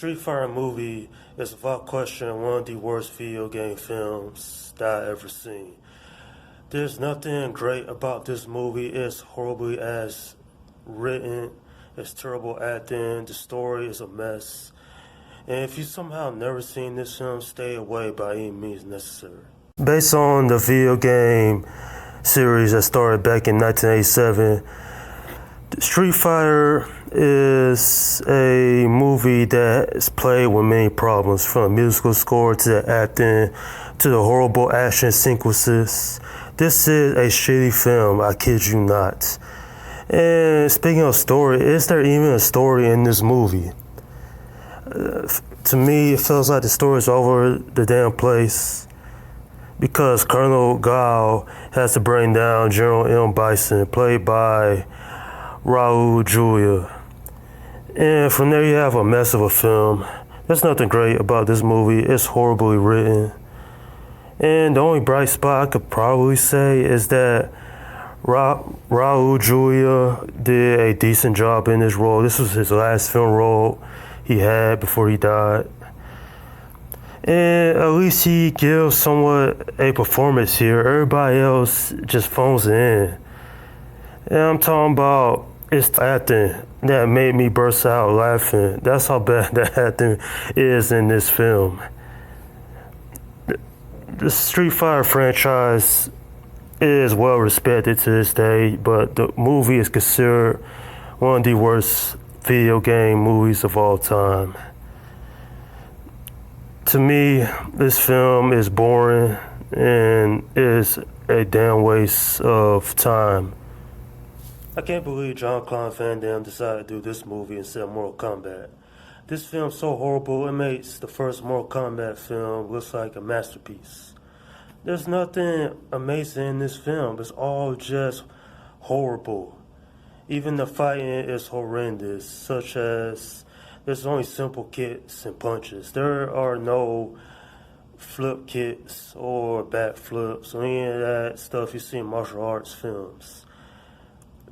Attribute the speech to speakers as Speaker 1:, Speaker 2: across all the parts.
Speaker 1: Street Fighter movie is without question one of the worst video game films that I ever seen. There's nothing great about this movie. It's horribly as written, it's terrible acting, the story is a mess. And if you somehow never seen this film, stay away by any means necessary. Based on the video game series that started back in 1987, Street Fighter is a movie that is played with many problems, from the musical score to the acting to the horrible action sequences. This is a shitty film, I kid you not. And speaking of story, is there even a story in this movie? To me, it feels like the story is over the damn place because Colonel Gao has to bring down General M. Bison, played by Raul Julia. And from there you have a mess of a film. There's nothing great about this movie. It's horribly written. And the only bright spot I could probably say is that Raul Julia did a decent job in this role. This was his last film role he had before he died. And at least he gives somewhat a performance here. Everybody else just phones it in. And I'm talking about it's the acting that made me burst out laughing. That's how bad the acting is in this film. The Street Fighter franchise is well respected to this day, but the movie is considered one of the worst video game movies of all time. To me, this film is boring and is a damn waste of time. I can't believe Jean-Claude Van Damme decided to do this movie instead of Mortal Kombat. This film's so horrible, it makes the first Mortal Kombat film look like a masterpiece. There's nothing amazing in this film, it's all just horrible. Even the fighting is horrendous, such as there's only simple kicks and punches. There are no flip kicks or back flips or any of that stuff you see in martial arts films.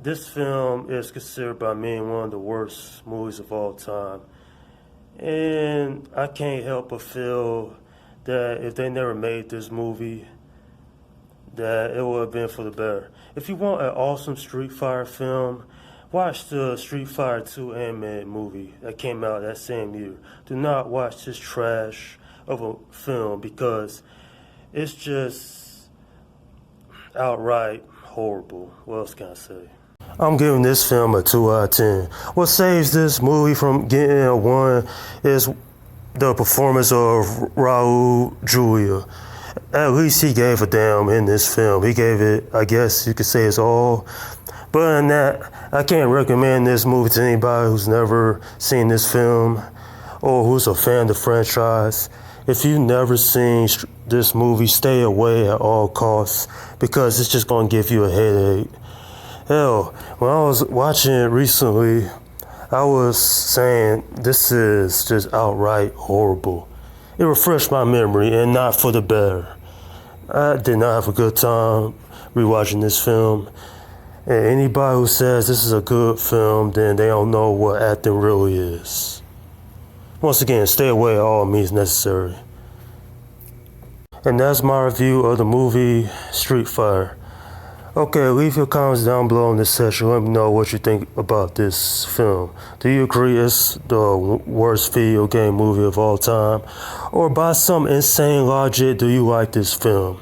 Speaker 1: This film is considered by many one of the worst movies of all time. And I can't help but feel that if they never made this movie, that it would have been for the better. If you want an awesome Street Fighter film, watch the Street Fighter 2 animated movie that came out that same year. Do not watch this trash of a film because it's just outright horrible. What else can I say? I'm giving this film a 2 out of 10. What saves this movie from getting a 1 is the performance of Raul Julia. At least he gave a damn in this film. He gave it, I guess you could say, his all. But other than that, I can't recommend this movie to anybody who's never seen this film or who's a fan of the franchise. If you've never seen this movie, stay away at all costs because it's just going to give you a headache. Hell, when I was watching it recently, I was saying this is just outright horrible. It refreshed my memory and not for the better. I did not have a good time rewatching this film. And anybody who says this is a good film, then they don't know what acting really is. Once again, stay away at all means necessary. And that's my review of the movie Street Fighter. Okay, leave your comments down below in this section. Let me know what you think about this film. Do you agree it's the worst video game movie of all time? Or by some insane logic, do you like this film?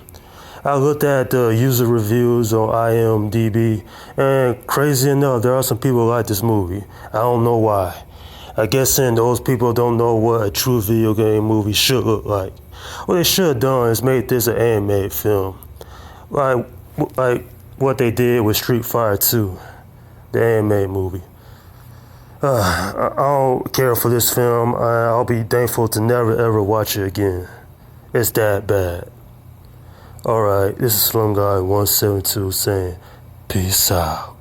Speaker 1: I looked at the user reviews on IMDb, and crazy enough, there are some people who like this movie. I don't know why. I guess those people don't know what a true video game movie should look like. What they should have done is made this an animated film. Like what they did with Street Fighter 2, the animated movie. I don't care for this film. I'll be thankful to never ever watch it again. It's that bad. Alright, this is Slum Guy 172 saying, peace out.